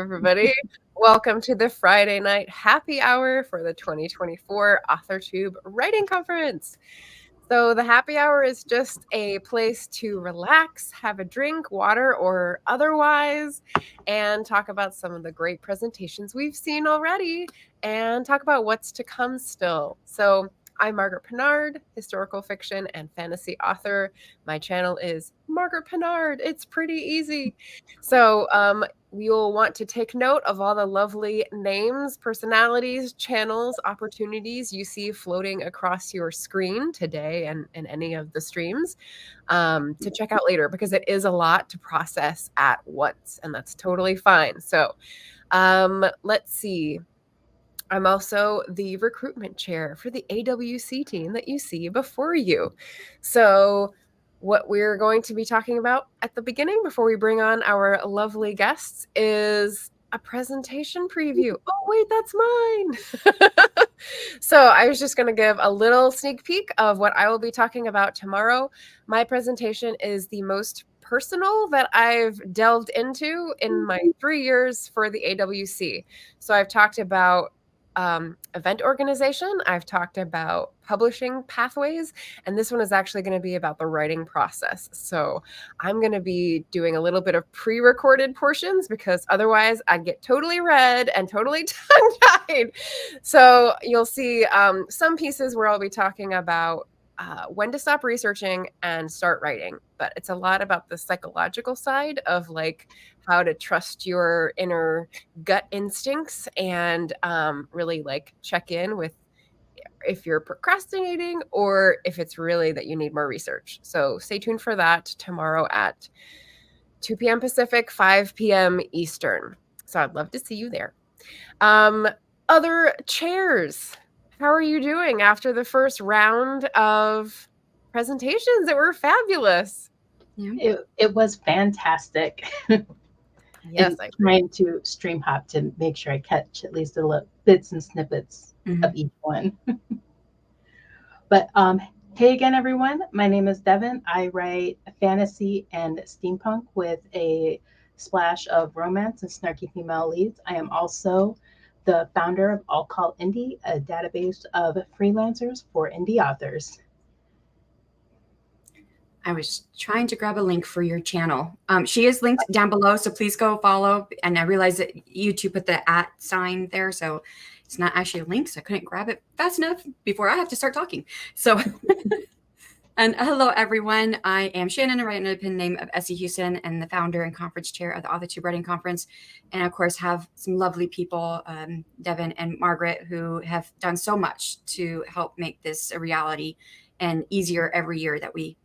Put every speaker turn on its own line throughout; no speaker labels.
everybody. Welcome to the Friday night happy hour for the 2024 Authortube Writing Conference. So the happy hour is just a place to relax, have a drink, water, or otherwise, and talk about some of the great presentations we've seen already and talk about what's to come still. So I'm Margaret Pinard, historical fiction and fantasy author. My channel is Margaret Pinard. It's pretty easy. So you'll want to take note of all the lovely names, personalities, channels, opportunities you see floating across your screen today and in any of the streams to check out later, because it is a lot to process at once, and that's totally fine. So let's see. I'm also the recruitment chair for the AWC team that you see before you. So what we're going to be talking about at the beginning before we bring on our lovely guests is a presentation preview. Oh, wait, that's mine. So I was just going to give a little sneak peek of what I will be talking about tomorrow. My presentation is the most personal that I've delved into in my 3 years for the AWC. So I've talked about event organization. I've talked about publishing pathways, and this one is actually going to be about the writing process. So I'm going to be doing a little bit of pre-recorded portions because otherwise I'd get totally red and totally tongue-tied. So you'll see some pieces where I'll be talking about when to stop researching and start writing. But it's a lot about the psychological side of like how to trust your inner gut instincts and really like check in with if you're procrastinating or if it's really that you need more research. So stay tuned for that tomorrow at 2 p.m. Pacific, 5 p.m. Eastern. So I'd love to see you there. Other chairs, how are you doing after the first round of presentations that were fabulous?
It was fantastic. Yes, I'm trying to stream hop to make sure I catch at least a little bits and snippets of each one. But hey again, everyone. My name is Devon. I write fantasy and steampunk with a splash of romance and snarky female leads. I am also the founder of All Call Indie, a database of freelancers for indie authors.
I was trying to grab a link for your channel. She is linked down below, so please go follow. And I realized that YouTube put the @ sign there, so it's not actually a link, so I couldn't grab it fast enough before I have to start talking. So, and hello, everyone. I am Shanon, I write under the pen name of SE Huston, and the founder and conference chair of the Authortube Writing Conference. And of course, have some lovely people, Devon and Margaret, who have done so much to help make this a reality and easier every year that we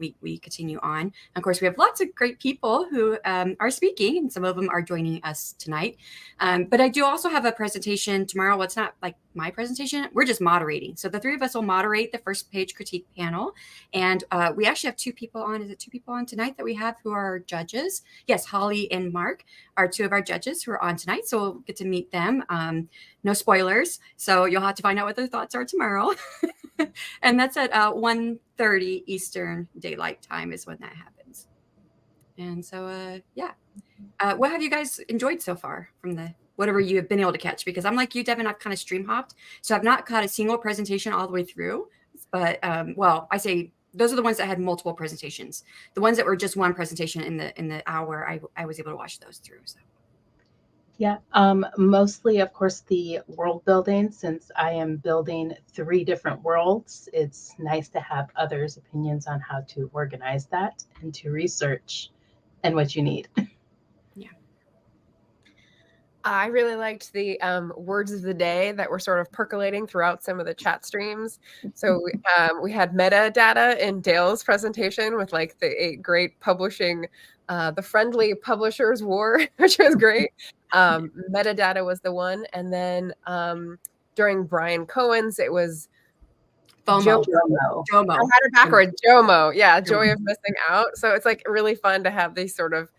continue on. And of course, we have lots of great people who are speaking, and some of them are joining us tonight. But I do also have a presentation tomorrow. Well, it's not like my presentation. We're just moderating. So the three of us will moderate the first page critique panel. And we actually have 2 people on. Is it 2 people on tonight that we have who are judges? Yes, Holly and Mark are 2 of our judges who are on tonight. So we'll get to meet them. No spoilers. So you'll have to find out what their thoughts are tomorrow. And that's at 1:30 Eastern Daylight Time is when that happens. And so, yeah. What have you guys enjoyed so far from the whatever you have been able to catch? Because I'm like you, Devon, I've kind of stream hopped. So I've not caught a single presentation all the way through. But, well, I say those are the ones that had multiple presentations. The ones that were just one presentation in the hour, I was able to watch those through. So.
Yeah, mostly, of course, the world building. Since I am building 3 different worlds, it's nice to have others' opinions on how to organize that and to research and what you need.
Yeah.
I really liked the words of the day that were sort of percolating throughout some of the chat streams. So we had metadata in Dale's presentation with like the 8 great publishing, the friendly publishers war, which was great. Metadata was the one. And then during Brian Cohen's, it was
FOMO.
I had it backwards. JOMO. Yeah, joy of missing out. So it's like really fun to have these sort of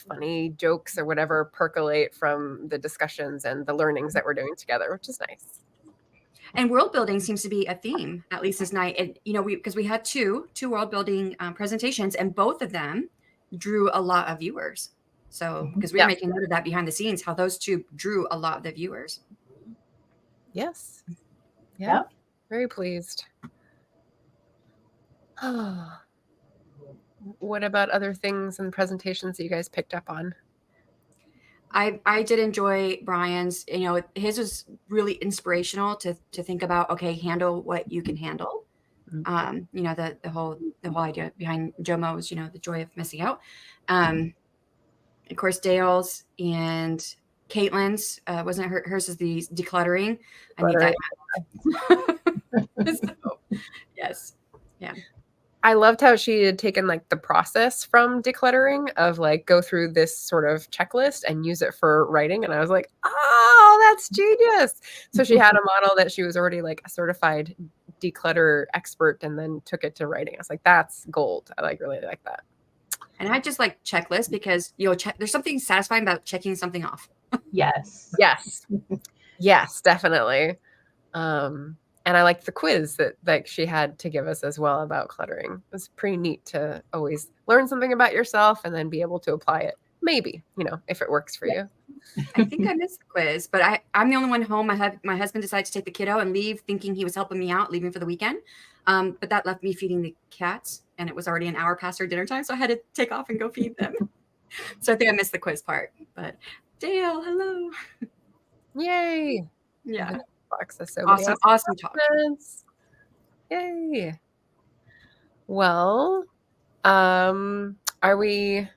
funny jokes or whatever percolate from the discussions and the learnings that we're doing together, which is nice.
And world building seems to be a theme, at least this night. And, you know, because we had two world building presentations, and both of them drew a lot of viewers. So, because we were making note of that behind the scenes, how those two drew a lot of the viewers.
Yes. Yeah. Very pleased. What about other things and presentations that you guys picked up on?
I did enjoy Brian's, his was really inspirational to think about, okay, handle what you can handle. The whole idea behind JOMO was, the joy of missing out. Of course, Dale's and Caitlin's, wasn't hers is the decluttering. I need that. So, yes. Yeah.
I loved how she had taken like the process from decluttering of like go through this sort of checklist and use it for writing. And I was like, oh, that's genius. So she had a model that she was already like a certified declutter expert and then took it to writing. I was like, that's gold. I really like that.
And I just like checklists because there's something satisfying about checking something off.
Yes.
Yes, definitely. And I liked the quiz that she had to give us as well about cluttering. It was pretty neat to always learn something about yourself and then be able to apply it. Maybe, if it works for you.
I think I missed the quiz, but I'm the only one home. My husband decided to take the kiddo and leave thinking he was helping me out, leaving for the weekend. But that left me feeding the cats, and it was already an hour past their dinner time, so I had to take off and go feed them. So I think I missed the quiz part. But Dale, hello.
Yay.
Yeah.
So
awesome talk.
Yay. Well, are we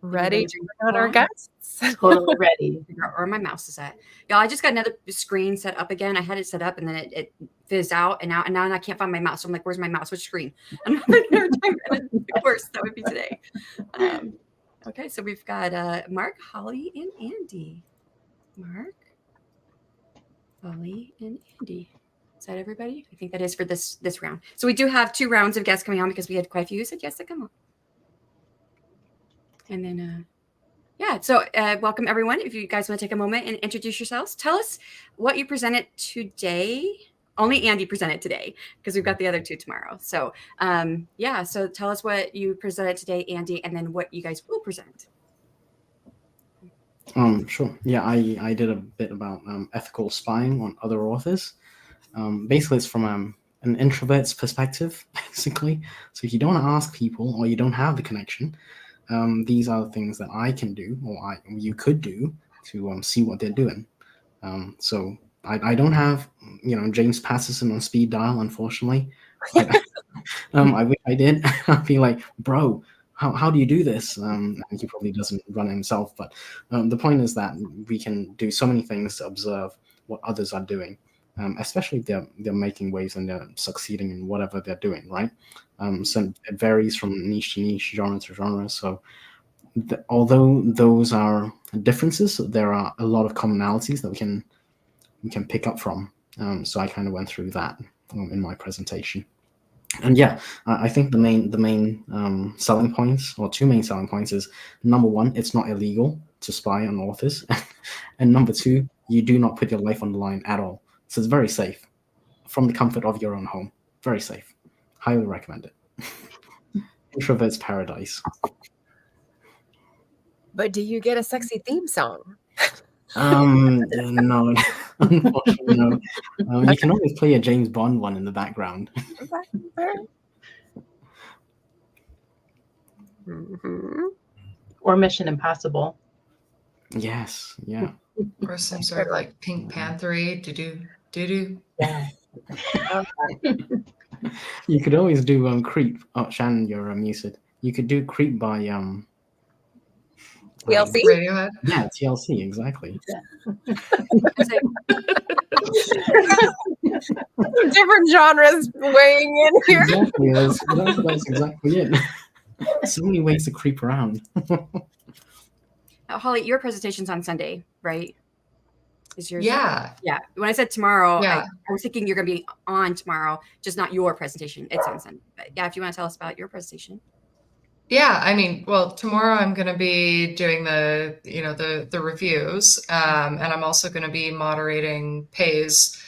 ready to bring on our guests?
Totally ready.
Where my mouse is at. Y'all, I just got another screen set up again. I had it set up and then it fizzed out, and now I can't find my mouse. So I'm like, where's my mouse? Which screen? And I'm like, every time, of course, that would be today. Okay, so we've got Mark, Holly, and Andy. Mark, Holly, and Andy. Is that everybody? I think that is for this round. So we do have 2 rounds of guests coming on because we had quite a few who said yes to come on. And then, so welcome everyone. If you guys want to take a moment and introduce yourselves, tell us what you presented today. Only Andy presented today because we've got the other 2 tomorrow. So, so tell us what you presented today, Andy, and then what you guys will present.
Sure. Yeah, I did a bit about ethical spying on other authors. Basically, it's from an introvert's perspective, basically. So if you don't want to ask people or you don't have the connection, these are the things that I can do or you could do to see what they're doing. So I don't have, James Patterson on speed dial, unfortunately. I wish I did. I'd be like, bro, how do you do this? And he probably doesn't run it himself. But the point is that we can do so many things to observe what others are doing, especially if they're making waves and they're succeeding in whatever they're doing, right? So it varies from niche to niche, genre to genre. So although those are differences, there are a lot of commonalities that we can pick up from. So I kind of went through that in my presentation. And I think the main selling points, or 2 main selling points, is number 1, it's not illegal to spy on authors, and number 2, you do not put your life on the line at all. So it's very safe from the comfort of your own home. Very safe. Highly recommend it. Introvert's paradise.
But do you get a sexy theme song?
No, unfortunately, no. You can always play a James Bond one in the background.
Or Mission Impossible.
Yes, yeah.
Or some sort of like Pink Panther-y, do-do.
Yeah.
You could always do Creep. Oh, Shanon, you're muted. You could do Creep by
TLC?
Radiohead?
Yeah, TLC, exactly.
Different genres weighing in here.
Exactly, that's exactly it. So many ways to creep around.
Holly, your presentation's on Sunday, right? Is yours?
Yeah.
Yeah. When I said tomorrow,
Yeah.
I was thinking you're going to be on tomorrow, just not your presentation. It's on Sunday. But yeah, if you want to tell us about your presentation.
Yeah, I mean, well, tomorrow I'm going to be doing the reviews, and I'm also going to be moderating Pay's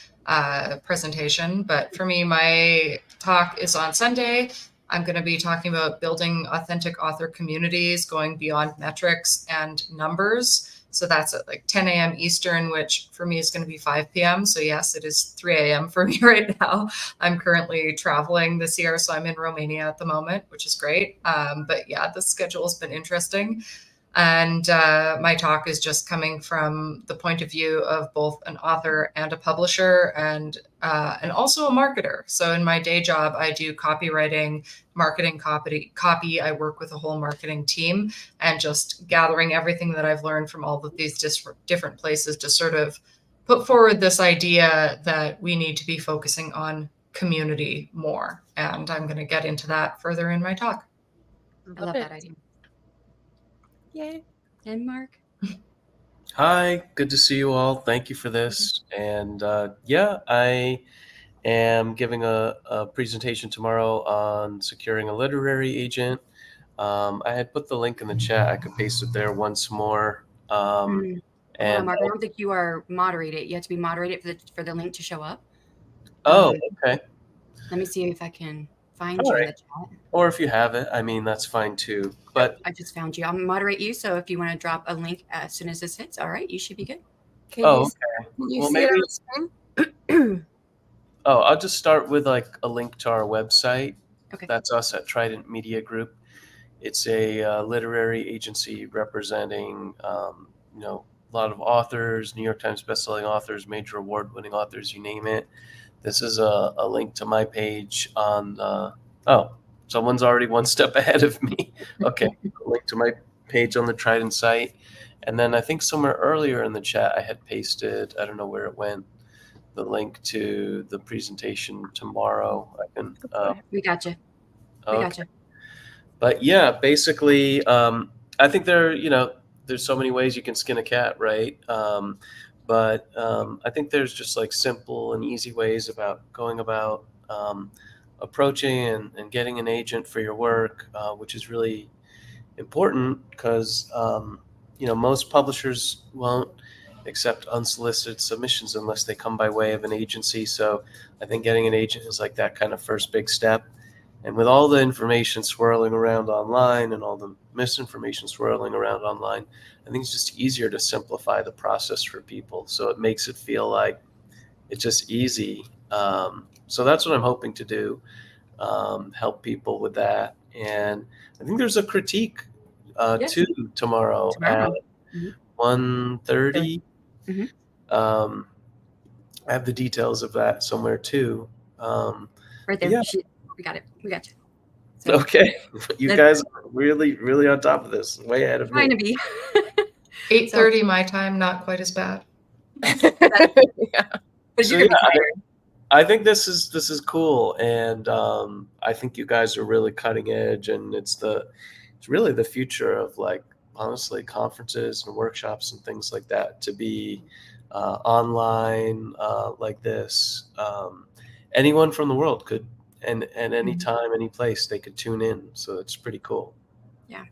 presentation. But for me, my talk is on Sunday. I'm going to be talking about building authentic author communities, going beyond metrics and numbers. So that's at like 10 a.m. Eastern, which for me is going to be 5 p.m. So yes, it is 3 a.m. for me right now. I'm currently traveling this year, so I'm in Romania at the moment, which is great. But yeah, the schedule has been interesting. And my talk is just coming from the point of view of both an author and a publisher, and also a marketer. So in my day job, I do copywriting, marketing copy. I work with a whole marketing team, and just gathering everything that I've learned from all of these different places to sort of put forward this idea that we need to be focusing on community more. And I'm going to get into that further in my talk.
I love that idea.
Yay.
And Mark?
Hi, good to see you all. Thank you for this. And I am giving a presentation tomorrow on securing a literary agent. I had put the link in the chat. I could paste it there once more.
Hold on, Mark, I don't think you are moderated. You have to be moderated for the link to show up.
Okay.
Let me see if I can find you in the chat.
Or if you have it, I mean, that's fine too. But
I just found you. I'll moderate you. So if you want to drop a link as soon as this hits, all right, you should be good.
Can you see it on the screen?
I'll just start with like a link to our website.
Okay.
That's us at Trident Media Group. It's a literary agency representing, a lot of authors, New York Times bestselling authors, major award-winning authors, you name it. This is a link to my page on. Someone's already one step ahead of me. Okay, a link to my page on the Trident site, and then I think somewhere earlier in the chat I had pasted. I don't know where it went. The link to the presentation tomorrow. I can.
We got you. We got you.
But yeah, basically, I think there's so many ways you can skin a cat, right? But I think there's just like simple and easy ways about going about approaching and getting an agent for your work, which is really important because most publishers won't accept unsolicited submissions unless they come by way of an agency. So I think getting an agent is like that kind of first big step. And with all the information swirling around online and all the misinformation swirling around online, I think it's just easier to simplify the process for people. So it makes it feel like it's just easy. So that's what I'm hoping to do, help people with that. And I think there's a critique too tomorrow at 1:30.
Mm-hmm.
I have the details of that somewhere too.
Right there.
Yeah.
We got it. We got you.
So, okay. You guys are really, really on top of this. Way ahead of me.
Trying to be.
8:30 my time, not quite as bad.
But
So,
you're gonna be tired.
I think this is cool, and I think you guys are really cutting edge, and it's really the future of, like, honestly, conferences and workshops and things like that to be online like this. Anyone from the world could, and any time, any place, they could tune in. So it's pretty cool.
Yeah,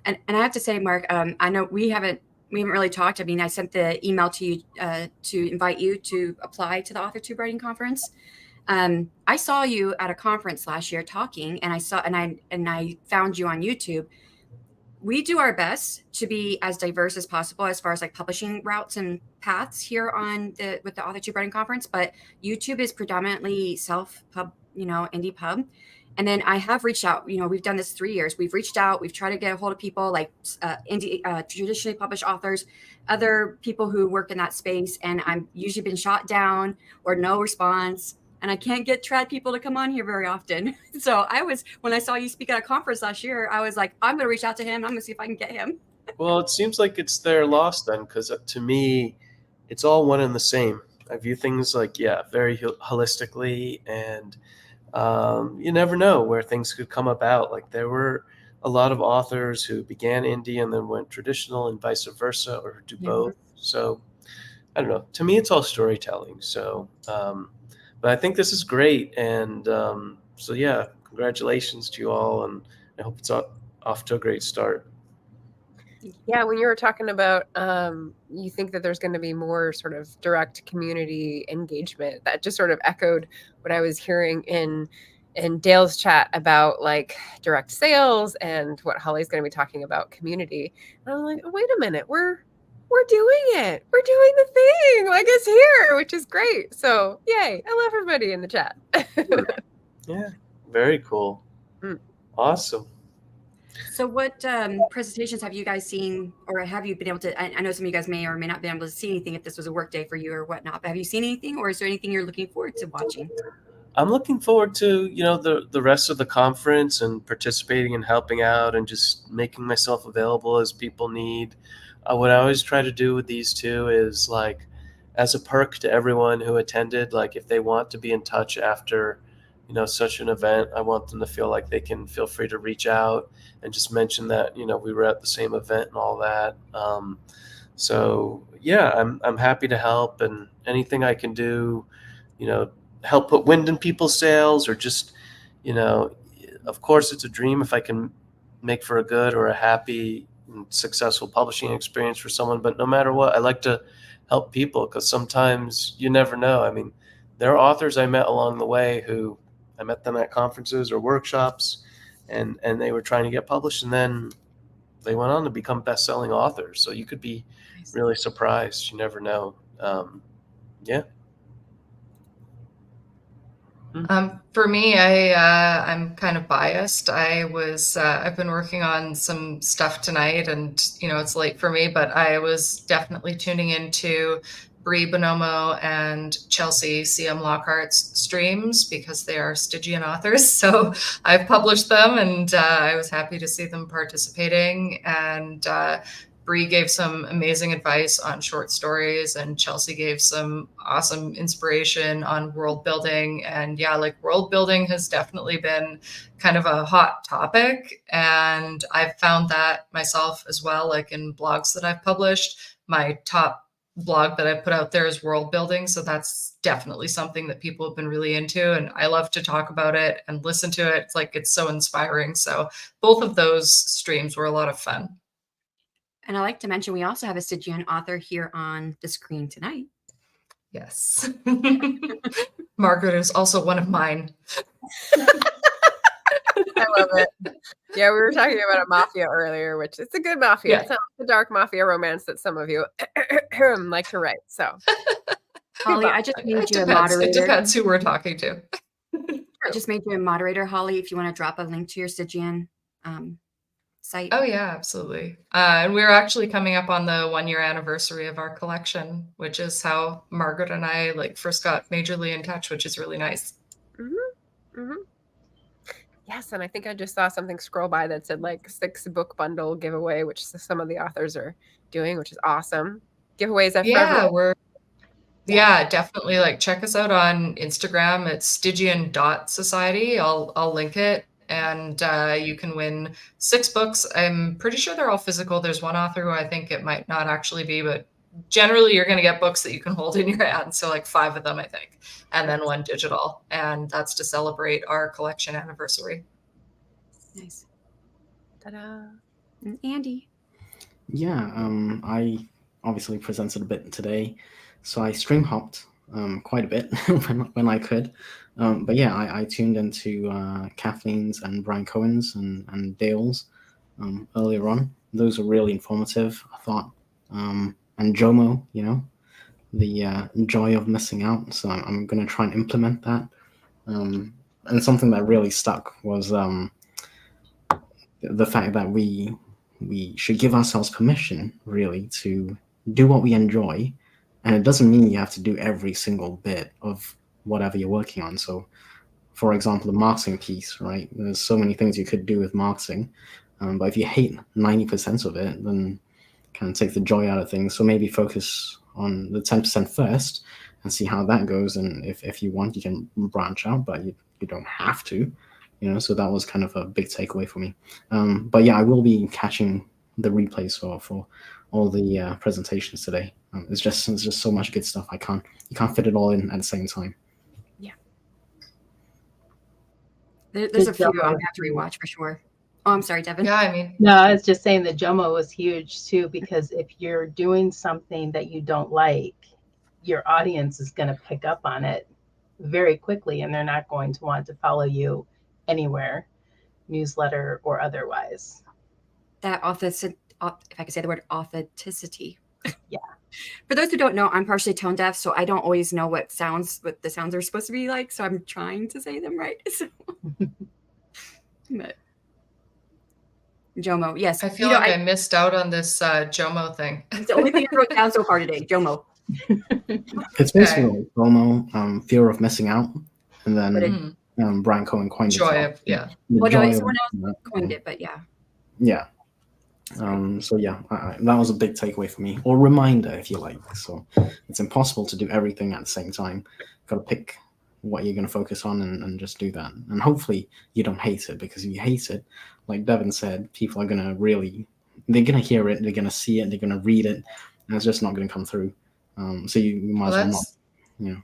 and I have to say, Mark, I know we haven't really talked. I mean, I sent the email to you to invite you to apply to the Authortube Writing Conference. I saw you at a conference last year talking, and I found you on YouTube. We do our best to be as diverse as possible as far as like publishing routes and paths here with the Authortube Writing Conference, but YouTube is predominantly self-pub, indie pub. And then I have reached out, we've done this 3 years. We've reached out, we've tried to get a hold of people like indie, traditionally published authors, other people who work in that space. And I'm usually been shot down or no response. And I can't get trad people to come on here very often. So when I saw you speak at a conference last year, I was like, I'm going to reach out to him. I'm going to see if I can get him.
Well, it seems like it's their loss then, because to me, it's all one and the same. I view things like, very holistically, and you never know where things could come about. Like, there were a lot of authors who began indie and then went traditional and vice versa, or do both. So I don't know. To me, it's all storytelling. So, but I think this is great. And congratulations to you all. And I hope it's off to a great start.
Yeah, when you were talking about you think that there's going to be more sort of direct community engagement, that just sort of echoed what I was hearing in in Dale's chat about like direct sales and what Holly's going to be talking about community. And I'm like, oh, wait a minute, we're doing it. We're doing the thing. Like it's here, which is great. So yay. I love everybody in the chat.
Yeah. Very cool. Awesome.
So what presentations have you guys seen, or have you been able to, I know some of you guys may or may not be able to see anything if this was a work day for you or whatnot, but have you seen anything, or is there anything you're looking forward to watching?
I'm looking forward to, the rest of the conference and participating and helping out and just making myself available as people need. What I always try to do with these two is like, as a perk to everyone who attended, like if they want to be in touch after, such an event, I want them to feel like they can feel free to reach out and just mention that, we were at the same event and all that. So yeah, I'm happy to help, and anything I can do, help put wind in people's sails, or just, of course it's a dream if I can make for a good or a happy and successful publishing experience for someone. But no matter what, I like to help people, because sometimes you never know. I mean, there are authors I met along the way who I met them at conferences or workshops, and they were trying to get published, and then they went on to become best-selling authors. So you could be really surprised. You never know. Yeah.
For me, I'm kind of biased. I've been working on some stuff tonight, and it's late for me, but I was definitely tuning into Bree Bonomo and Chelsea C.M. Lockhart's streams because they are Stygian authors. So I've published them, and I was happy to see them participating. And Bree gave some amazing advice on short stories, and Chelsea gave some awesome inspiration on world building. And yeah, like world building has definitely been kind of a hot topic. And I've found that myself as well, like in blogs that I've published. My top blog that I put out there is world building. So that's definitely something that people have been really into. And I love to talk about it and listen to it. It's like, it's so inspiring. So both of those streams were a lot of fun.
And I like to mention, we also have a Stygian author here on the screen tonight.
Yes. Margaret is also one of mine.
I love it. Yeah, we were talking about a mafia earlier, which it's a good mafia.
Yeah.
It's not the dark mafia romance that some of you like to write. So,
Holly, I just made you a
It
moderator.
depends who we're talking to.
I just made you a moderator, Holly, if you want to drop a link to your Stygian site.
Oh yeah, absolutely. And we're actually coming up on the 1-year anniversary of our collection, which is how Margaret and I first got majorly in touch, which is really nice.
Mm-hmm. Mm-hmm. Yes, and I think I just saw something scroll by that said 6 book bundle giveaway, which some of the authors are doing, which is awesome. Giveaways at
Yeah, definitely check us out on Instagram. It's Stygian.society. I'll link it, and you can win 6 books. I'm pretty sure they're all physical. There's one author who I think it might not actually be, but generally you're going to get books that you can hold in your hand. So 5 of them, I think, and then 1 digital, and that's to celebrate our collection anniversary.
Nice.
Ta-da.
And Andy.
Yeah, I obviously presented a bit today, so I stream hopped quite a bit when I could. But yeah, I tuned into Kathleen's and Brian Cohen's and Dale's earlier on. Those were really informative, I thought. And JOMO, the joy of missing out. So I'm going to try and implement that. And something that really stuck was the fact that we should give ourselves permission, really, to do what we enjoy. And it doesn't mean you have to do every single bit of whatever you're working on. So, for example, the marketing piece, right? There's so many things you could do with marketing. But if you hate 90% of it, then kind of take the joy out of things. So maybe focus on the 10% first and see how that goes. And if you want, you can branch out, but you don't have to, so that was kind of a big takeaway for me. But yeah, I will be catching the replays for all the presentations today. It's just so much good stuff. You can't fit it all in at the same time.
Yeah. There's a few I'm going to have to rewatch for sure. Oh, I'm sorry, Devon.
Yeah,
No, I was just saying that JOMO was huge too, because if you're doing something that you don't like, your audience is going to pick up on it very quickly, and they're not going to want to follow you anywhere, newsletter or otherwise.
That authenticity, if I could say the word authenticity.
Yeah.
For those who don't know, I'm partially tone deaf, so I don't always know what the sounds are supposed to be like. So I'm trying to say them right. So. But Jomo, yes.
I feel like I missed out on this Jomo thing.
It's the only thing I wrote down so far today, Jomo.
It's basically like FOMO, fear of missing out, and then Brian Cohen coined it.
Joy of, yeah.
Well, no, someone else coined it, but yeah.
Yeah. So yeah, that was a big takeaway for me, or reminder, if you like. So it's impossible to do everything at the same time. Got to pick what you're going to focus on and just do that. And hopefully you don't hate it, because if you hate it, like Devon said, people are going to they're going to hear it, they're going to see it, they're going to read it, and it's just not going to come through. So you might as well not, you know.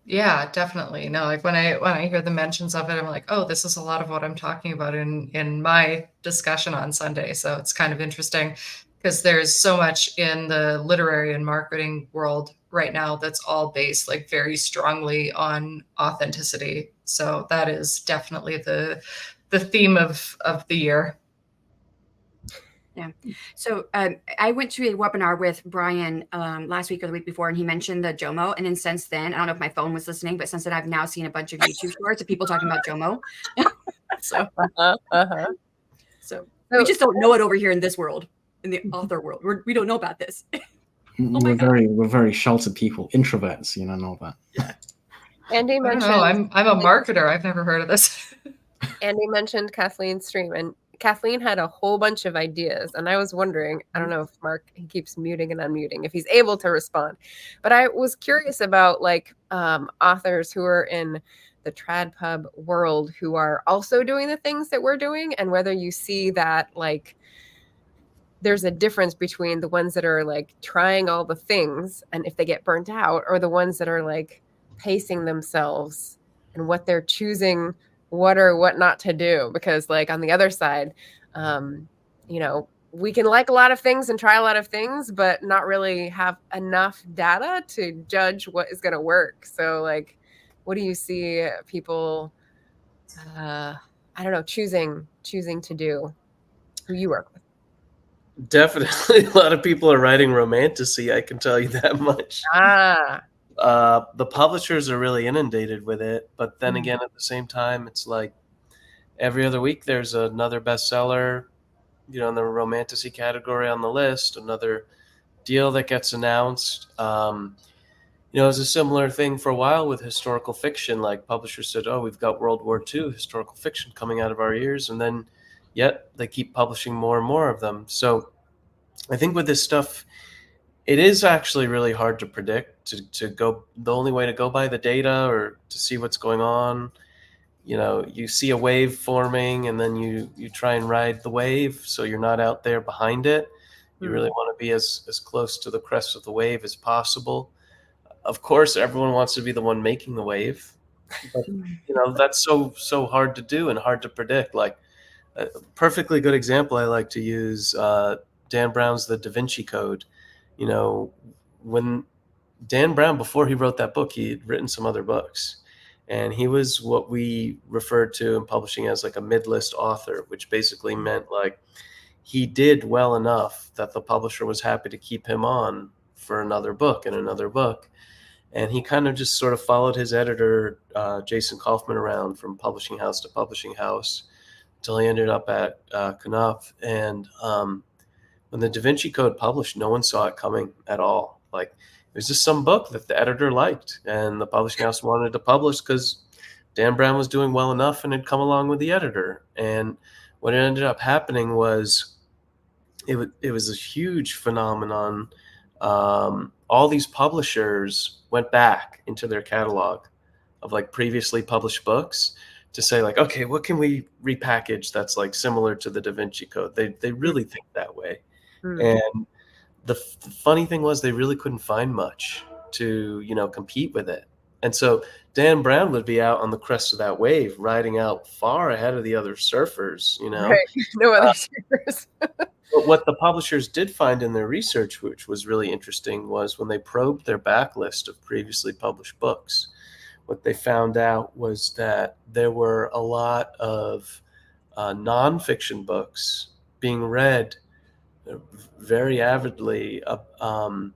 Yeah, definitely. No, like when I hear the mentions of it, I'm like, oh, this is a lot of what I'm talking about in my discussion on Sunday. So it's kind of interesting because there's so much in the literary and marketing world right now that's all based like very strongly on authenticity. So that is definitely the theme of the year.
Yeah. So I went to a webinar with Brian last week or the week before, and he mentioned the Jomo. And then since then, I don't know if my phone was listening, but since then I've now seen a bunch of YouTube shorts of people talking about Jomo. So we just don't know it over here in this world, in the author world. We don't know about this.
We're very sheltered people, introverts, you know that.
Yeah.
Andy mentioned.
I'm a marketer. I've never heard of this.
Andy mentioned Kathleen's stream, and Kathleen had a whole bunch of ideas, and I was wondering, I don't know if Mark, he keeps muting and unmuting, if he's able to respond. But I was curious about like authors who are in the trad pub world who are also doing the things that we're doing, and whether you see that like there's a difference between the ones that are like trying all the things and if they get burnt out, or the ones that are like pacing themselves and what they're choosing what or what not to do. Because like on the other side, you know, we can like a lot of things and try a lot of things, but not really have enough data to judge what is going to work. So like, what do you see people, I don't know, choosing to do, who you work with?
Definitely a lot of people are writing romantasy, I can tell you that much. The publishers are really inundated with it, but then again, at the same time, it's like every other week there's another bestseller, you know, in the romantasy category on the list, another deal that gets announced. You know, it was a similar thing for a while with historical fiction. Like publishers said, oh, we've got World War II historical fiction coming out of our ears, and then yet they keep publishing more and more of them. So I think with this stuff, it is actually really hard to predict, to go. The only way to go by the data or to see what's going on, you know, you see a wave forming and then you try and ride the wave, so you're not out there behind it. You really want to be as close to the crest of the wave as possible. Of course, everyone wants to be the one making the wave, but you know, that's so hard to do and hard to predict. Like a perfectly good example I like to use, Dan Brown's The Da Vinci Code. You know, when Dan Brown, before he wrote that book, he had written some other books, and he was what we referred to in publishing as like a mid-list author, which basically meant like he did well enough that the publisher was happy to keep him on for another book and another book. And he kind of just sort of followed his editor, Jason Kaufman, around from publishing house to publishing house until he ended up at Knopf. And when the Da Vinci Code published, no one saw it coming at all. Like, it was just some book that the editor liked, and the publishing house wanted to publish because Dan Brown was doing well enough and had come along with the editor. And what ended up happening was it was a huge phenomenon. All these publishers went back into their catalog of like previously published books to say like, okay, what can we repackage that's like similar to the Da Vinci Code? They really think that way. And the funny thing was they really couldn't find much to, you know, compete with it. And so Dan Brown would be out on the crest of that wave, riding out far ahead of the other surfers, you know.
Right. No other surfers.
But what the publishers did find in their research, which was really interesting, was when they probed their backlist of previously published books, what they found out was that there were a lot of nonfiction books being read very avidly on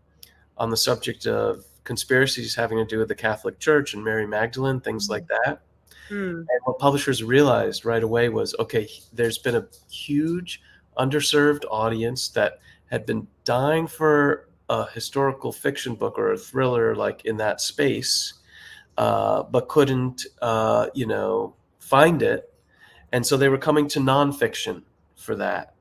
the subject of conspiracies having to do with the Catholic Church and Mary Magdalene, things like that. And what publishers realized right away was, okay, there's been a huge underserved audience that had been dying for a historical fiction book or a thriller like in that space, but couldn't, find it. And so they were coming to nonfiction for that.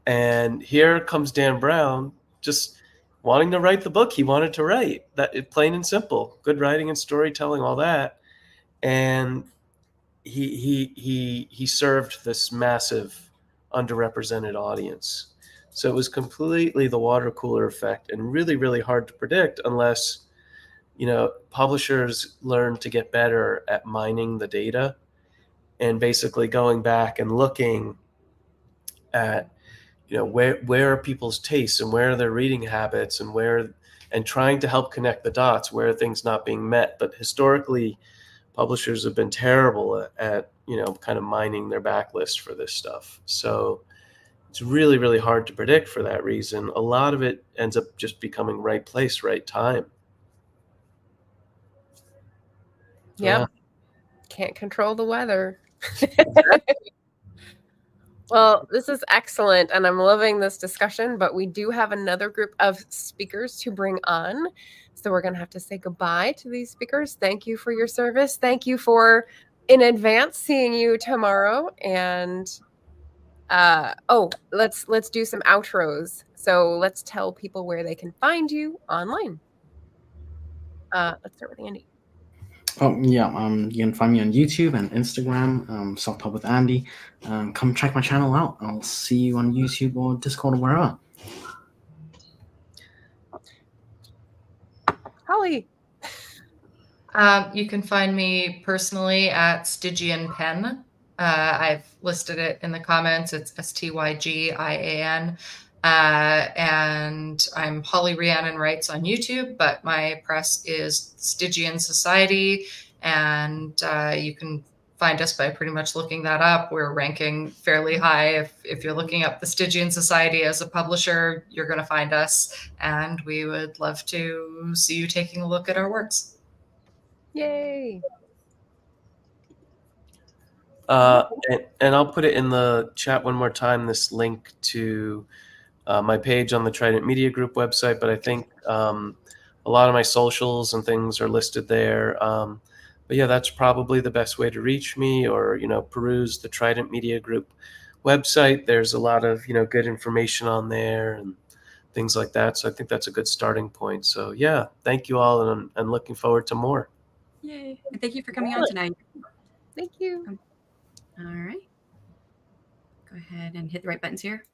And here comes Dan Brown just wanting to write the book he wanted to write. That plain and simple, good writing and storytelling, all that. And he served this massive underrepresented audience. So it was completely the water cooler effect, and really, really hard to predict unless, publishers learn to get better at mining the data and basically going back and looking at, where are people's tastes and where are their reading habits and trying to help connect the dots where are things not being met. But historically, publishers have been terrible at kind of mining their backlist for this stuff. So it's really, really hard to predict for that reason. A lot of it ends up just becoming right place, right time.
Yep. Can't control the weather. Well, this is excellent, and I'm loving this discussion, but we do have another group of speakers to bring on. So we're going to have to say goodbye to these speakers. Thank you for your service. Thank you for, in advance, seeing you tomorrow. And let's do some outros. So let's tell people where they can find you online. Let's start with Andy.
Oh, yeah. You can find me on YouTube and Instagram, Soft Pub with Andy. Come check my channel out. I'll see you on YouTube or Discord or wherever.
Holly.
You can find me personally at Stygian Pen. I've listed it in the comments. It's STYGIAN. And I'm Holly Rhiannon Writes on YouTube, but my press is Stygian Society. And you can find us by pretty much looking that up. We're ranking fairly high. If you're looking up the Stygian Society as a publisher, you're going to find us. And we would love to see you taking a look at our works.
Yay.
And I'll put it in the chat one more time, this link to my page on the Trident Media Group website, but I think a lot of my socials and things are listed there. But yeah, that's probably the best way to reach me, or, peruse the Trident Media Group website. There's a lot of, good information on there and things like that. So I think that's a good starting point. So yeah, thank you all. And I'm looking forward to more.
Yay. And thank you for coming on tonight.
Thank you.
All right. Go ahead and hit the right buttons here.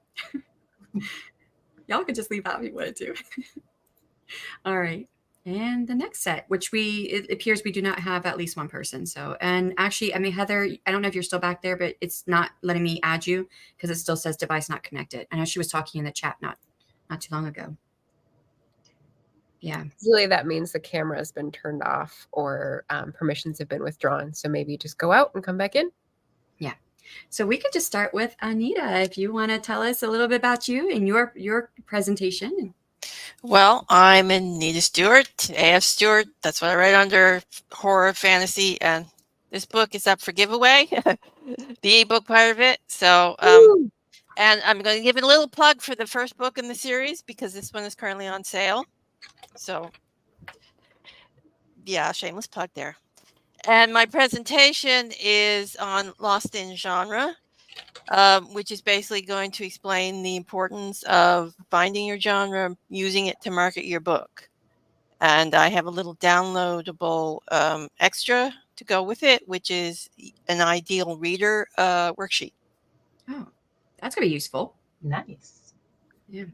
Y'all could just leave out if you wanted to. All right. And the next set, which it appears we do not have at least one person. So, and actually, Heather, I don't know if you're still back there, but it's not letting me add you because it still says device not connected. I know she was talking in the chat not too long ago. Yeah.
Usually that means the camera has been turned off or permissions have been withdrawn. So maybe just go out and come back in.
Yeah. So we could just start with Anita, if you want to tell us a little bit about you and your presentation.
Well, I'm Anita Stewart, AF Stewart. That's what I write under, horror, fantasy, and this book is up for giveaway, the ebook part of it. So, and I'm going to give it a little plug for the first book in the series because this one is currently on sale. So, yeah, shameless plug there. And my presentation is on Lost in Genre, which is basically going to explain the importance of finding your genre, using it to market your book. And I have a little downloadable extra to go with it, which is an ideal reader worksheet.
Oh, that's going to be useful.
Nice.
Yeah.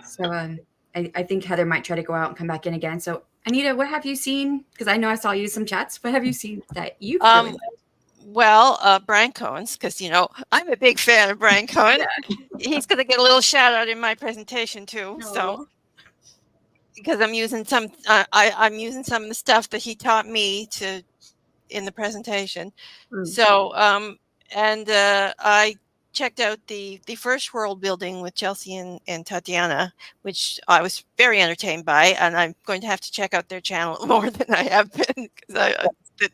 So I think Heather might try to go out and come back in again. So Anita, what have you seen? Because I know I saw you some chats. What have you seen that you really liked?
Well, Brian Cohen's, because, I'm a big fan of Brian Cohen. Yeah. He's going to get a little shout out in my presentation, too. No. So, because I'm using some I'm using some of the stuff that he taught me in the presentation. So and I checked out the first world building with Chelsea and Tatiana, which I was very entertained by, and I'm going to have to check out their channel more than I have been, because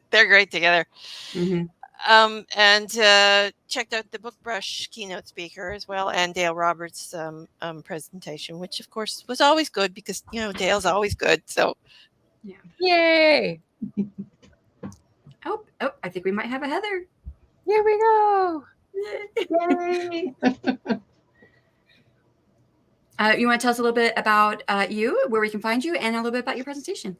they're great together. And checked out the BookBrush keynote speaker as well, and Dale Roberts' presentation, which of course was always good, because Dale's always good. So
yeah,
yay!
Oh, I think we might have a Heather.
Here we go.
Yay!
You want to tell us a little bit about you, where we can find you, and a little bit about your presentation?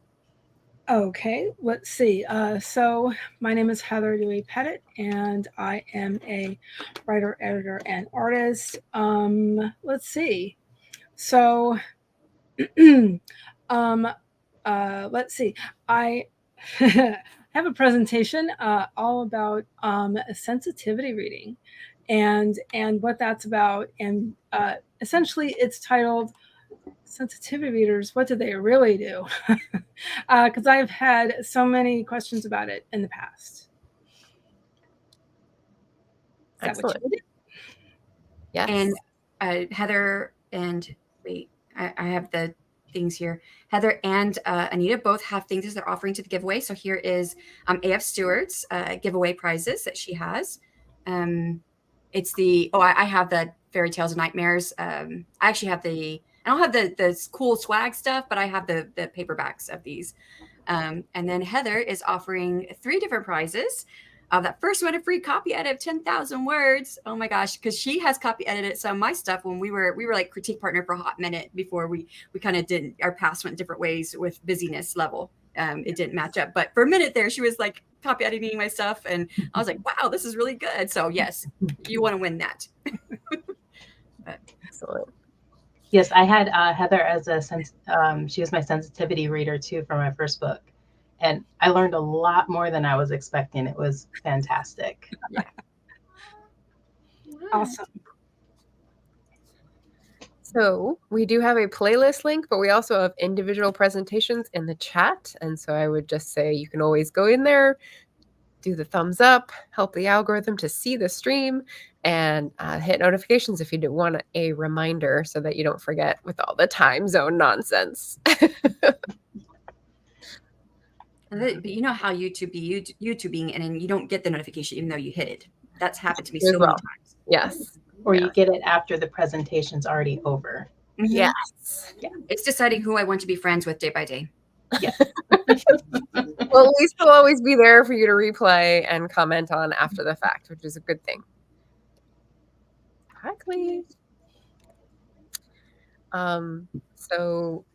Okay, let's see. So my name is Heather Dewey Pettet, and I am a writer, editor, and artist. Let's see. So, let's see. I have a presentation all about sensitivity reading, and what that's about. And essentially, it's titled "Sensitivity Readers, What Do They Really Do?" Because I've had so many questions about it in the past. Is that what you did?
Yes.
And Heather and wait, I have the things here. Heather and Anita both have things that they're offering to the giveaway. So here is AF Stewart's giveaway prizes that she has. It's the I have the Fairy Tales and Nightmares. I actually have I don't have the cool swag stuff, but I have the paperbacks of these. And then Heather is offering 3 different prizes. That first one, a free copy edit of 10,000 words. Oh my gosh, because she has copy edited some of my stuff when we were like critique partner for a hot minute before we kind of did, our paths went different ways with busyness level. It didn't match up, but for a minute there, she was like copy editing my stuff, and I was like, wow, this is really good. So yes, you want to win that.
Excellent.
Yes, I had Heather as she was my sensitivity reader too for my first book. And I learned a lot more than I was expecting. It was fantastic.
Yeah.
Awesome.
So we do have a playlist link, but we also have individual presentations in the chat. And so I would just say you can always go in there, do the thumbs up, help the algorithm to see the stream, and hit notifications if you want a reminder so that you don't forget with all the time zone nonsense.
But you know how YouTube be YouTubing, and then you don't get the notification even though you hit it. That's happened to me so many times.
Yes.
Or you get it after the presentation's already over.
Mm-hmm.
Yes.
Yeah. It's deciding who I want to be friends with day by day.
Yeah.
Well, at least we'll always be there for you to replay and comment on after the fact, which is a good thing. Exactly. So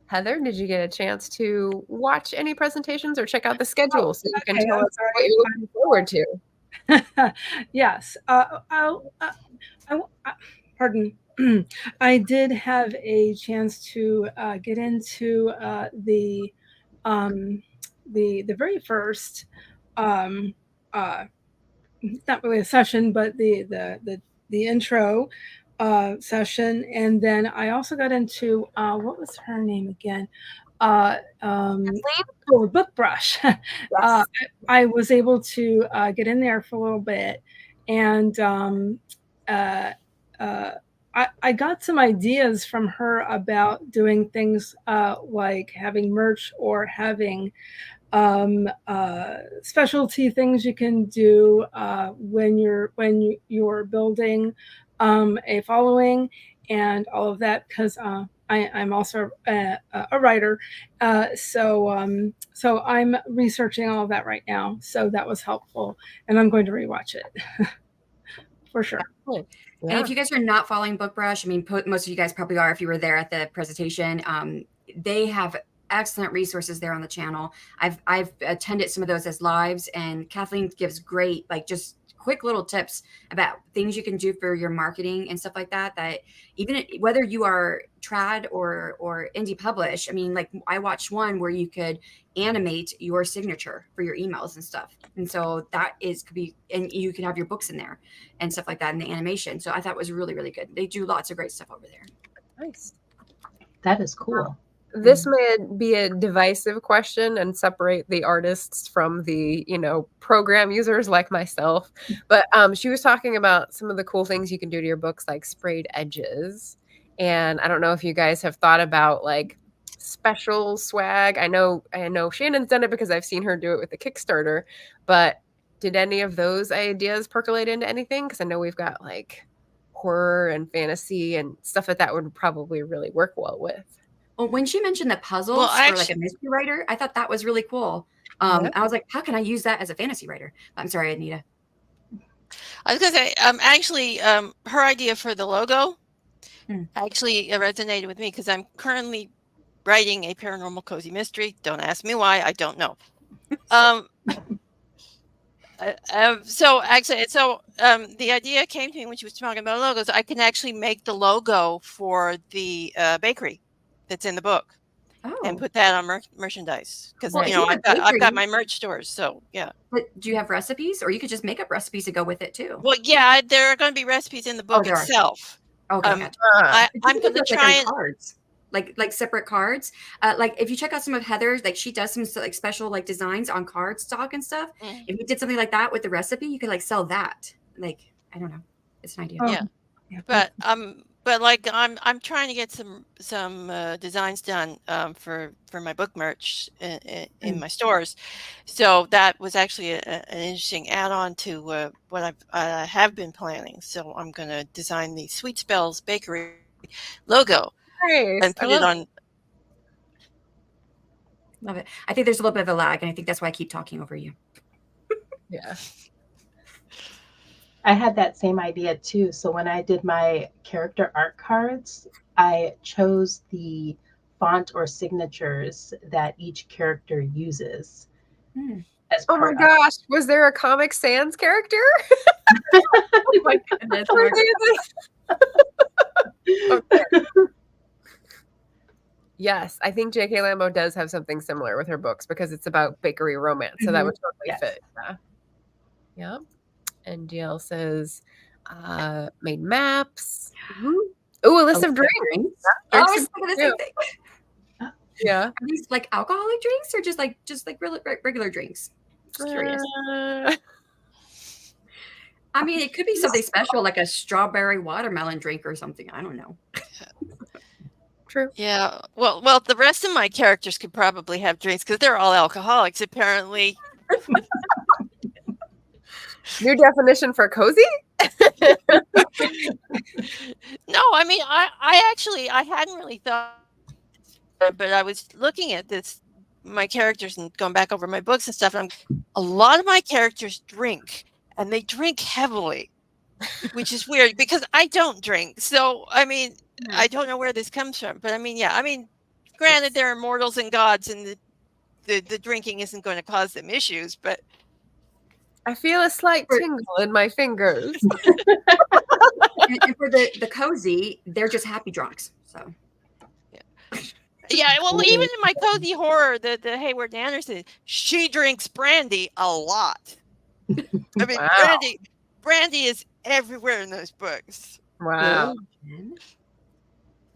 Heather, did you get a chance to watch any presentations or check out the schedule so you can tell us what you're looking forward to?
Yes. Pardon. I did have a chance to get into the very first not really a session, but the intro session, and then I also got into what was her name again? BookBrush.
Yes.
I was able to get in there for a little bit, and I got some ideas from her about doing things like having merch or having specialty things you can do when you're building a following and all of that, because I'm also a writer, so I'm researching all of that right now. So that was helpful, and I'm going to rewatch it for sure.
Yeah.
And if you guys are not following BookBrush, I mean, most of you guys probably are if you were there at the presentation. They have excellent resources there on the channel. I've attended some of those as lives, and Kathleen gives great, like, just quick little tips about things you can do for your marketing and stuff like that, that even whether you are trad or indie publish, I mean, like, I watched one where you could animate your signature for your emails and stuff. And so that could be, and you can have your books in there and stuff like that in the animation. So I thought it was really, really good. They do lots of great stuff over there.
Nice.
That is cool.
this may be a divisive question and separate the artists from the, program users like myself. But she was talking about some of the cool things you can do to your books, like sprayed edges. And I don't know if you guys have thought about like special swag. I know Shanon's done it because I've seen her do it with the Kickstarter. But did any of those ideas percolate into anything? Because I know we've got like horror and fantasy and stuff that would probably really work well with.
Well, when she mentioned the puzzles for like a mystery writer, I thought that was really cool. I was like, how can I use that as a fantasy writer? I'm sorry, Anita.
I was going to say, actually, her idea for the logo actually resonated with me because I'm currently writing a paranormal cozy mystery. Don't ask me why. I don't know. The idea came to me when she was talking about logos. I can actually make the logo for the bakery that's in the book and put that on merchandise because I've got my merch stores. So yeah.
But do you have recipes, or you could just make up recipes to go with it too?
Well, yeah, there are going to be recipes in the book itself.
Okay,
I'm going to try and
cards. Like separate cards. Like if you check out some of Heather's, like she does some like special like designs on cardstock and stuff. If you did something like that with the recipe, you could like sell that. Like, I don't know. It's an idea.
Yeah. But like I'm trying to get some designs done for my book merch in my stores. So that was actually an interesting add-on to what I have been planning. So I'm going to design the Sweet Spells Bakery logo.
Nice.
And put it on.
Love it. I think there's a little bit of a lag, and I think that's why I keep talking over you.
Yeah.
I had that same idea too. So when I did my character art cards, I chose the font or signatures that each character uses.
Oh my gosh, was there a Comic Sans character?
Oh my goodness.
Okay. Yes, I think J.K. Lambo does have something similar with her books because it's about bakery romance. So that would totally fit. Yeah. And DL says, made maps. Oh, a list of drinks.
I was thinking the same thing.
Yeah.
Are these like alcoholic drinks or just like regular drinks? Just curious. I mean, it could be something special, like a strawberry watermelon drink or something. I don't know.
True.
Yeah. Well, the rest of my characters could probably have drinks because they're all alcoholics, apparently.
New definition for cozy?
No, I mean, I hadn't really thought, but I was looking at my characters and going back over my books and stuff. And a lot of my characters drink, and they drink heavily, which is weird because I don't drink. So, I mean, I don't know where this comes from, but I mean, yeah, I mean, granted, they're immortals and gods, and the drinking isn't going to cause them issues, but
I feel a slight tingle in my fingers.
And for the cozy, they're just happy drunks. So,
yeah. Well, even in my cozy horror, the Hayward Anderson, she drinks brandy a lot. I mean, brandy is everywhere in those books.
Wow.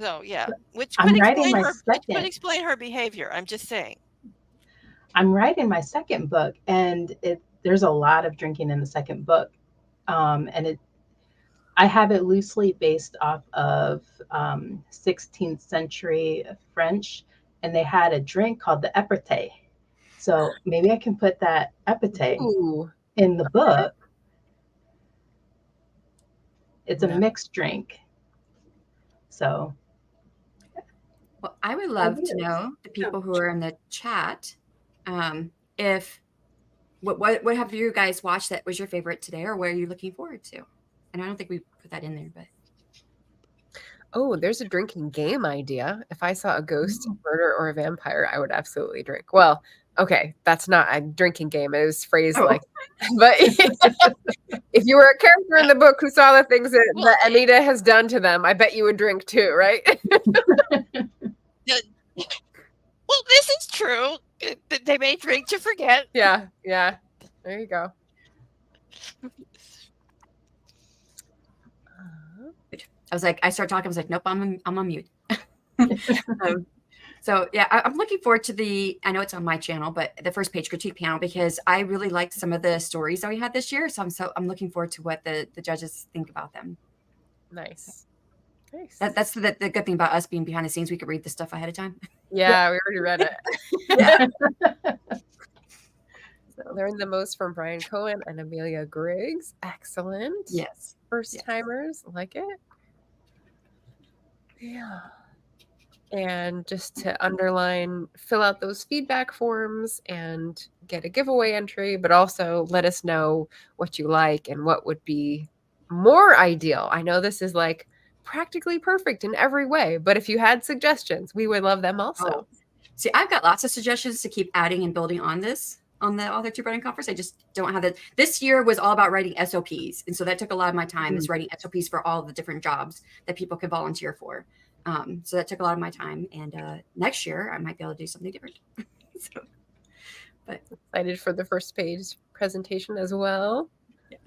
So yeah, which
I'm
could
explain
her behavior. I'm just saying.
I'm writing my second book, and there's a lot of drinking in the second book, and I have it loosely based off of 16th century French, and they had a drink called the éperte. So maybe I can put that éperte in the book. It's a mixed drink. So.
Well, I would love to know, the people who are in the chat, if what have you guys watched that was your favorite today, or what are you looking forward to? And I don't think we put that in there, but.
Oh, there's a drinking game idea. If I saw a ghost, murder, or a vampire, I would absolutely drink. Well, okay, that's not a drinking game. It was phrased like, but if you were a character in the book who saw the things that Anita has done to them, I bet you would drink too, right?
Well, this is true. They may drink to forget.
Yeah. There you go.
I was like, I started talking. I was like, nope, I'm on mute. So yeah, I'm looking forward to I know it's on my channel, but the first page critique panel, because I really liked some of the stories that we had this year. So I'm looking forward to what the judges think about them.
Nice.
That's the good thing about us being behind the scenes. We could read the stuff ahead of time.
Yeah, we already read it.
Yeah.
So learn the most from Brian Cohen and Amelia Griggs. Excellent.
Yes.
First timers, like it. Yeah. And just to underline, fill out those feedback forms and get a giveaway entry, but also let us know what you like and what would be more ideal. I know this is like practically perfect in every way, but if you had suggestions, we would love them also.
Oh. See, I've got lots of suggestions to keep adding and building on this, on the Authortube writing conference. I just don't have that. This year was all about writing SOPs. And so that took a lot of my time, is writing SOPs for all the different jobs that people could volunteer for. So that took a lot of my time. And next year I might be able to do something different. But
excited for the first page presentation as well.
Yeah.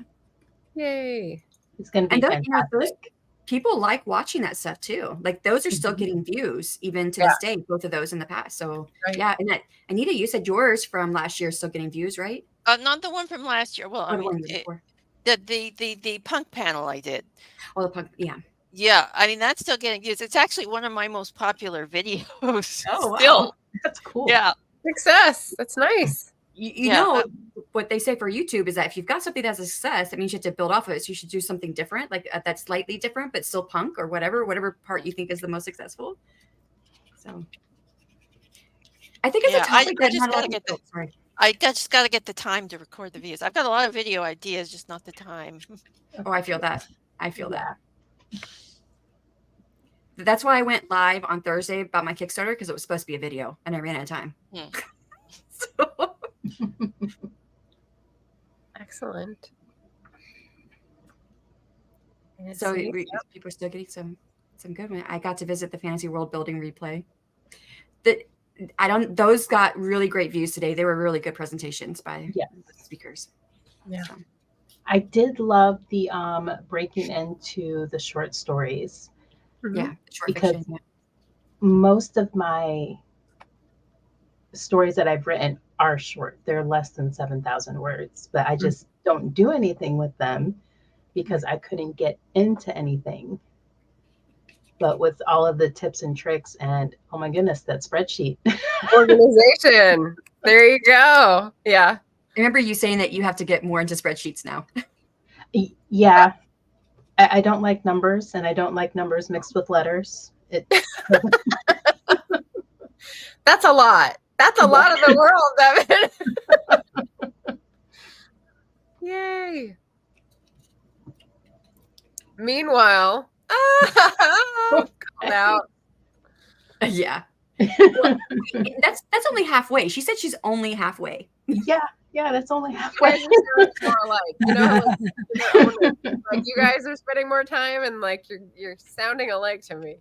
Yay.
It's going to be fantastic.
People like watching that stuff too. Like those are still getting views even to this day, both of those in the past. So yeah. And that, Anita, you said yours from last year is still getting views, right?
Not the one from last year. Well, I mean, the punk panel I did.
Oh, the punk. Yeah.
Yeah. I mean, that's still getting views. It's actually one of my most popular videos.
Oh,
still.
Wow. That's cool.
Yeah.
Success. That's nice.
You know, what they say for YouTube is that if you've got something that's a success, that means you have to build off of it. So you should do something different, like that's slightly different, but still punk or whatever part you think is the most successful. So I think it's a topic that not a lot of people, sorry.
I just got to get the time to record the videos. I've got a lot of video ideas, just not the time.
Oh, I feel that. I feel that. That's why I went live on Thursday about my Kickstarter, because it was supposed to be a video and I ran out of time. So.
Excellent.
So people are still getting some good ones. I got to visit the Fantasy World Building replay. Those got really great views today. They were really good presentations by speakers.
Yeah.
So.
I did love the breaking into the short stories.
Yeah, short
because
fiction.
Most of my stories that I've written are short. They're less than 7,000 words, but I just don't do anything with them because I couldn't get into anything. But with all of the tips and tricks and, oh my goodness, that spreadsheet.
Organization. There you go. Yeah.
I remember you saying that you have to get more into spreadsheets now.
Yeah. I don't like numbers, and I don't like numbers mixed with letters.
That's a lot. That's a lot of the world, Devon. Yay. Meanwhile, called out.
Yeah. That's only halfway. She said she's only halfway.
Yeah, that's only halfway.
More alike. You know, like you guys are spending more time, and like you're sounding alike to me.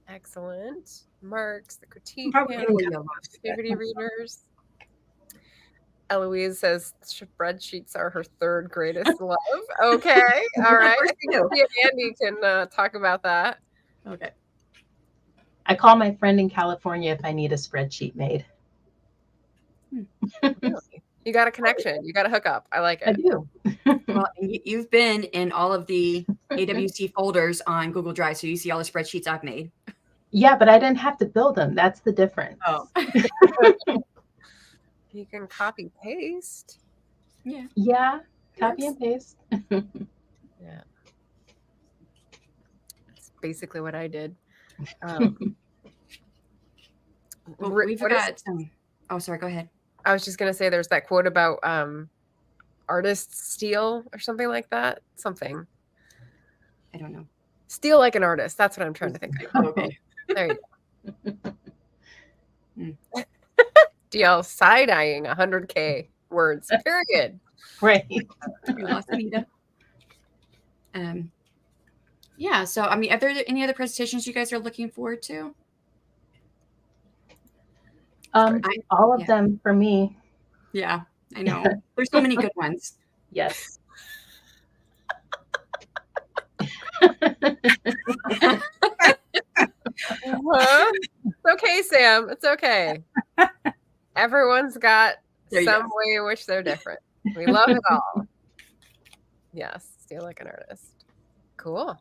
Excellent. Marks, the critique panel, activity readers. Eloise says spreadsheets are her third greatest love. Okay. All right. I think she and Andy can talk about that.
Okay.
I call my friend in California if I need a spreadsheet made.
Really? You got a connection. You got a hookup. I like it.
I do.
Well, you've been in all of the AWC folders on Google Drive, so you see all the spreadsheets I've made.
Yeah, but I didn't have to build them. That's the difference.
Oh.
You can copy paste.
Yeah. Copy and paste.
Yeah. That's basically what I did.
We've got some. Oh, sorry. Go ahead.
I was just gonna say there's that quote about artists steal or something like that. Something.
I don't know.
Steal like an artist. That's what I'm trying to think of.
Okay.
There you go. DL side-eyeing 100K words. Period.
Right.
We lost Anita. Yeah. So, I mean, are there any other presentations you guys are looking forward to?
All of them for me.
Yeah, I know. There's so many good ones.
Yes.
It's okay, Sam. It's okay. Everyone's got some way in which they're different. We love it all. Yes, steal like an artist. Cool.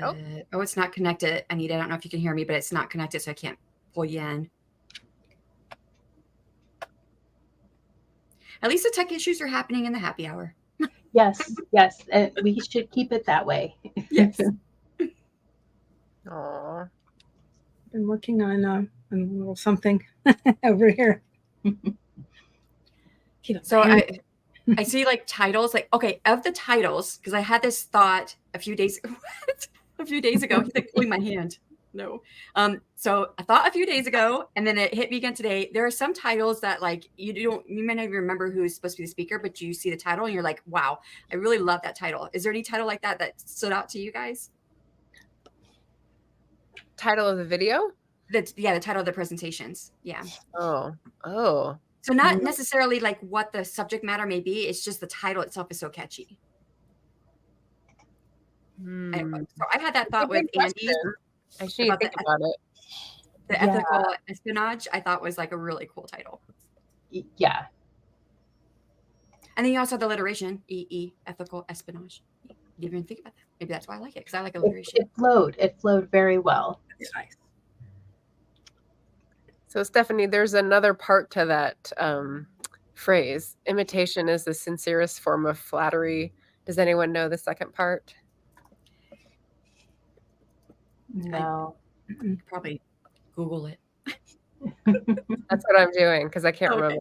Oh, it's not connected. Anita, I don't know if you can hear me, but it's not connected, so I can't pull you in. At least the tech issues are happening in the happy hour.
Yes, yes. And we should keep it that way.
Yes.
Aw.
Been working on a little something over here.
So I see like titles, like, okay, of the titles, because I had this thought a few days ago. He's like pulling my hand. No. So I thought a few days ago, and then it hit me again today. There are some titles that like you may not even remember who's supposed to be the speaker, but you see the title and you're like, wow, I really love that title. Is there any title like that stood out to you guys?
Title of the video?
The title of the presentations. Yeah.
Oh.
So not necessarily like what the subject matter may be. It's just the title itself is so catchy. Anyway, so I had that thought with Andy.
I should think about it.
The ethical espionage, I thought was like a really cool title.
Yeah.
And then you also have the alliteration, EE, ethical espionage. You didn't even think about that. Maybe that's why I like it, because I like alliteration.
It flowed very well.
Nice.
So Stephanie, there's another part to that phrase. Imitation is the sincerest form of flattery. Does anyone know the second part?
No.
Probably Google it.
That's what I'm doing because I can't remember.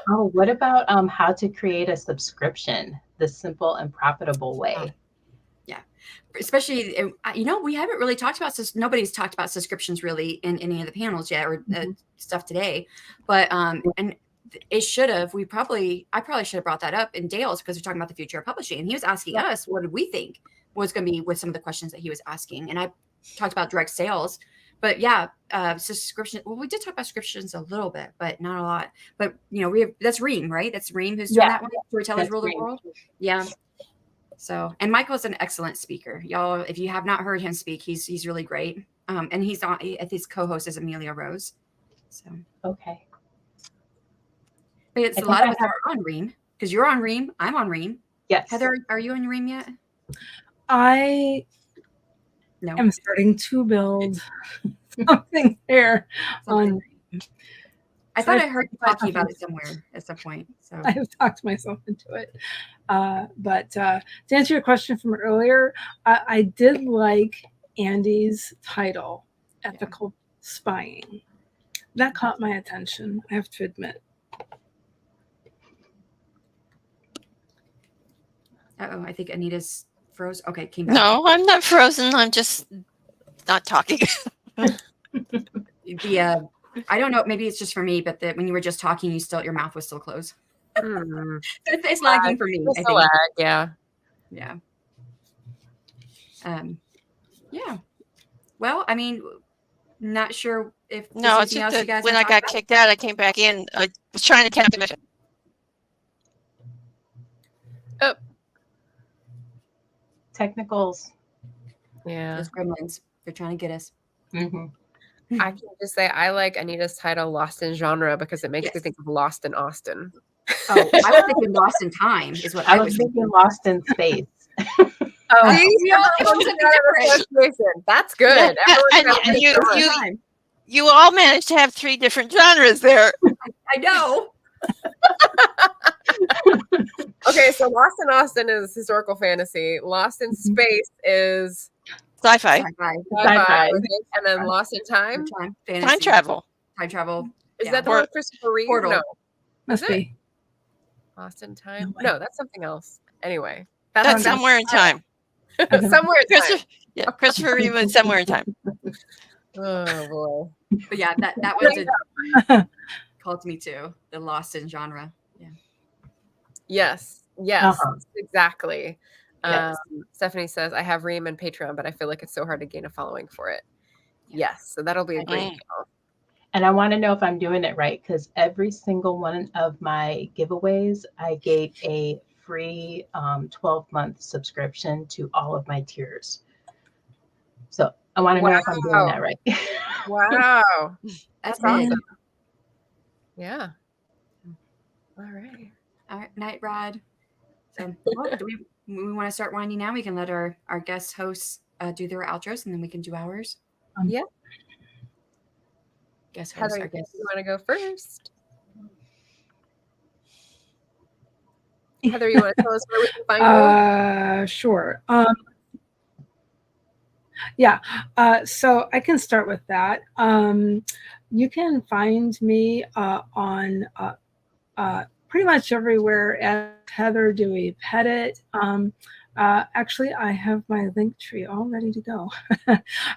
Oh, what about how to create a subscription the simple and profitable way?
Yeah, especially, we haven't really talked about this. Nobody's talked about subscriptions really in any of the panels yet or stuff today, but and it should have. I probably should have brought that up in Dale's because we're talking about the future of publishing, and he was asking us what did we think was going to be with some of the questions that he was asking, and I talked about direct sales. But yeah, subscription. Well, we did talk about subscriptions a little bit, but not a lot. But that's Reem, right? That's Reem who's doing that one. Storytellers Rule the World. Yeah. So, and Michael's an excellent speaker, y'all. If you have not heard him speak, he's really great. And he's on. His co-host is Amelia Rose. So
okay.
But it's a lot of us are on Reem because you're on Reem. I'm on Reem.
Yes.
Heather, are you on Reem yet?
I am starting to build something there.
I thought I heard you talking about it somewhere at some point. So
I have talked myself into it. But to answer your question from earlier, I did like Andy's title, Ethical Spying. That caught my attention, I have to admit.
I think Anita's froze. Okay, came back.
No, I'm not frozen. I'm just not talking.
I don't know. Maybe it's just for me, but when you were just talking, your mouth was still closed. It's lagging for me. I think.
Lag, yeah.
Yeah. Yeah. Well, I mean, not sure if
no, it's just that when I got kicked out, I came back in. I was trying to count the mission.
Oh.
Technicals.
Yeah.
Those gremlins. They're trying to get us.
Mm-hmm.
I can just say I like Anita's title, Lost in Genre, because it makes me think of Lost in Austin.
Oh, I was thinking Lost in Time is what
I was thinking. Lost in Space.
That's good.
And you all managed to have 3 different genres there.
I know.
Okay, so Lost in Austin is historical fantasy. Lost in Space is
sci-fi.
And then Lost in Time?
Time travel.
Time travel.
Is that the one with Christopher Reeve?
Portal.
No.
Must be.
Lost in Time? No, that's something else. Anyway.
That's Somewhere in Time.
Somewhere in Time.
Yeah, Christopher Reeve and Somewhere in Time.
Oh, boy.
But yeah, that was called to me too. The Lost in Genre. Yeah.
Yes. Exactly. Yes. Stephanie says, I have Reem and Patreon, but I feel like it's so hard to gain a following for it. Yes. So that'll be a great deal.
And I want to know if I'm doing it right, because every single one of my giveaways, I gave a free 12-month subscription to all of my tiers. So I want to know if I'm doing that right.
Wow.
That's
awesome.
big.
Yeah. All right.
All right, night ride. So, well, do we want to start winding now? We can let our guest hosts do their outros, and then we can do ours.
Yeah.
Guest hosts,
Heather,
our guests.
you want to go first? Heather, you want to tell us where we can find you?
Sure. Yeah. So I can start with that. You can find me on pretty much everywhere at Heather Dewey Pettet. Actually, I have my link tree all ready to go.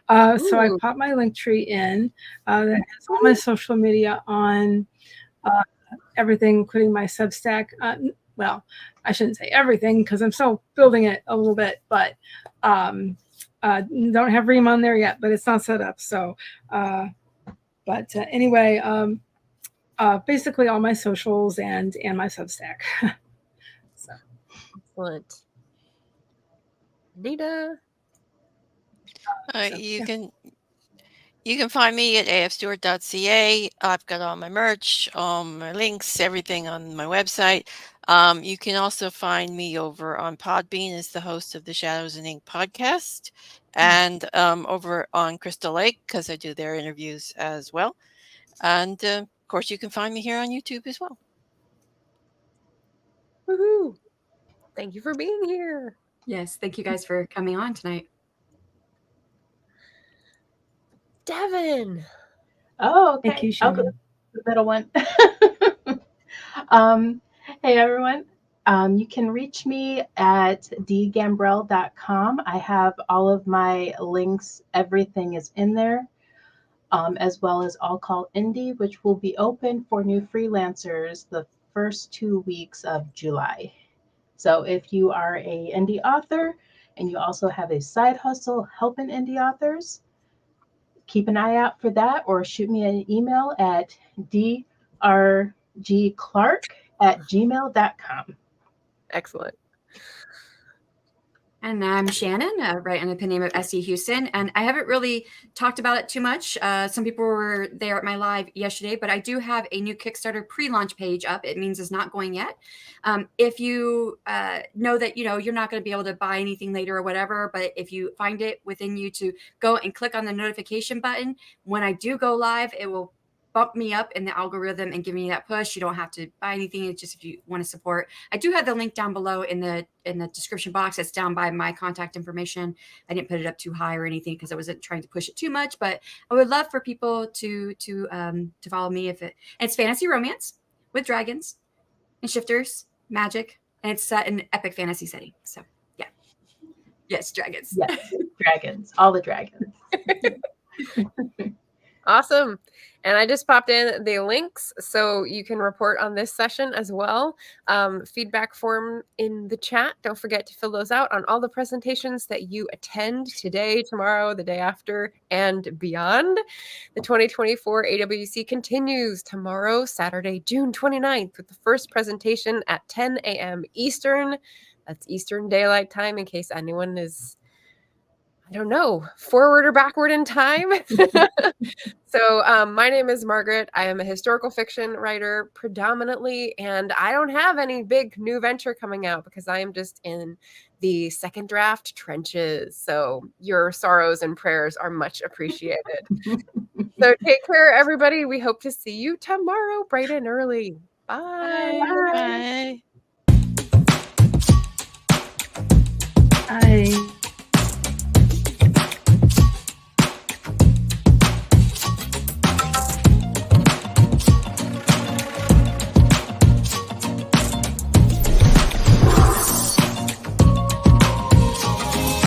So I popped my link tree in. That has all my social media on everything, including my Substack. Well, I shouldn't say everything because I'm still building it a little bit, but don't have Ream on there yet, but it's not set up. So, anyway, basically all my socials and my Substack. So.
Excellent. Anita.
You can find me at afstewart.ca. I've got all my merch, my links, everything on my website. You can also find me over on Podbean as the host of the Shadows and Ink podcast, and over on Crystal Lake because I do their interviews as well. And of course, you can find me here on YouTube as well.
Woohoo! Thank you for being here.
Yes, thank you guys for coming on tonight.
Devon.
Oh, okay.
Thank you,
I'll go
Shanon.
the middle one. Hey, everyone. You can reach me at dgambrell.com. I have all of my links. Everything is in there, as well as All Call Indie, which will be open for new freelancers the first 2 weeks of July. So if you are an indie author and you also have a side hustle helping indie authors, keep an eye out for that, or shoot me an email at drgclark@gmail.com.
Excellent.
And I'm Shanon, right under the name of SE Huston. And I haven't really talked about it too much. Some people were there at my live yesterday, but I do have a new Kickstarter pre-launch page up. It means it's not going yet. If you know that, you're not going to be able to buy anything later or whatever, but if you find it within you to go and click on the notification button, when I do go live, it will bump me up in the algorithm and give me that push. You don't have to buy anything. It's just if you want to support. I do have the link down below in the description box. It's down by my contact information. I didn't put it up too high or anything because I wasn't trying to push it too much. But I would love for people to follow me it's fantasy romance with dragons and shifters, magic, and it's set in epic fantasy setting. So yeah, yes, dragons.
Yes, dragons, all the dragons.
Awesome. And I just popped in the links so you can report on this session as well. Feedback form in the chat. Don't forget to fill those out on all the presentations that you attend today, tomorrow, the day after, and beyond. The 2024 AWC continues tomorrow, Saturday, June 29th, with the first presentation at 10 a.m. Eastern. That's Eastern Daylight Time in case anyone is, I don't know, forward or backward in time. So my name is Margaret. I am a historical fiction writer predominantly, and I don't have any big new venture coming out because I am just in the second draft trenches. So your sorrows and prayers are much appreciated. So take care, everybody. We hope to see you tomorrow, bright and early. Bye.
Bye.
Bye.